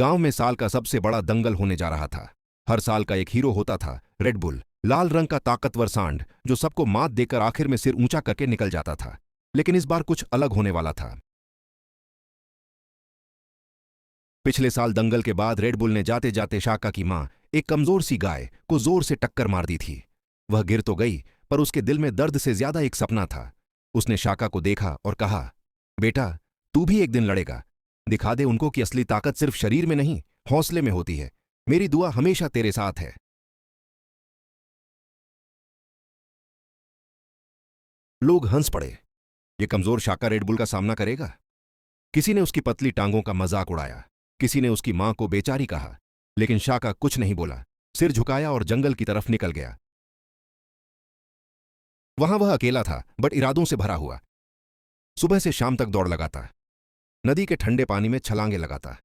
गांव में साल का सबसे बड़ा दंगल होने जा रहा था। हर साल का एक हीरो होता था, रेड बुल, लाल रंग का ताकतवर सांड जो सबको मात देकर आखिर में सिर ऊंचा करके निकल जाता था। लेकिन इस बार कुछ अलग होने वाला था। पिछले साल दंगल के बाद रेड बुल ने जाते जाते शाका की मां, एक कमजोर सी गाय, को जोर से टक्कर मार दी थी। वह गिर तो गई, पर उसके दिल में दर्द से ज्यादा एक सपना था। उसने शाका को देखा और कहा, बेटा, तू भी एक दिन लड़ेगा। दिखा दे उनको कि असली ताकत सिर्फ शरीर में नहीं, हौसले में होती है। मेरी दुआ हमेशा तेरे साथ है। लोग हंस पड़े। ये कमजोर शाका रेड बुल का सामना करेगा? किसी ने उसकी पतली टांगों का मजाक उड़ाया, किसी ने उसकी मां को बेचारी कहा, लेकिन शाका कुछ नहीं बोला। सिर झुकाया और जंगल की तरफ निकल गया। वहां वह अकेला था, बट इरादों से भरा हुआ। सुबह से शाम तक दौड़ लगाता, नदी के ठंडे पानी में छलांगे लगाता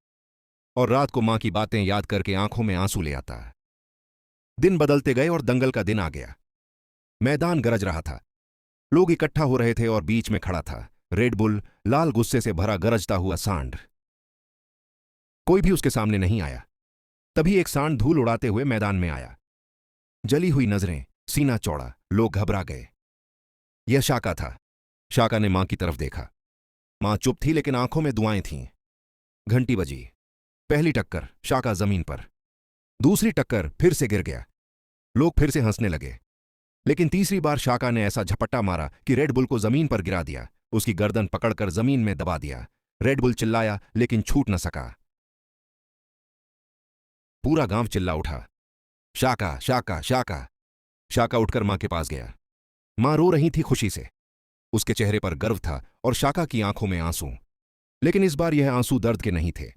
और रात को मां की बातें याद करके आंखों में आंसू ले आता। दिन बदलते गए और दंगल का दिन आ गया। मैदान गरज रहा था, लोग इकट्ठा हो रहे थे और बीच में खड़ा था रेड बुल, लाल गुस्से से भरा गरजता हुआ सांड। कोई भी उसके सामने नहीं आया। तभी एक सांड धूल उड़ाते हुए मैदान में आया। जली हुई नजरें, सीना चौड़ा, लोग घबरा गए। यह शाका था। शाका ने मां की तरफ देखा। मां चुप थी, लेकिन आंखों में दुआएं थीं। घंटी बजी। पहली टक्कर, शाका जमीन पर। दूसरी टक्कर, फिर से गिर गया। लोग फिर से हंसने लगे। लेकिन तीसरी बार शाका ने ऐसा झपट्टा मारा कि रेड बुल को जमीन पर गिरा दिया, उसकी गर्दन पकड़कर जमीन में दबा दिया। रेड बुल चिल्लाया, लेकिन छूट न सका। पूरा गांव चिल्ला उठा, शाका, शाका, शाका। शाका उठकर मां के पास गया। मां रो रही थी खुशी से। उसके चेहरे पर गर्व था और शाका की आंखों में आंसू। लेकिन इस बार यह आंसू दर्द के नहीं थे,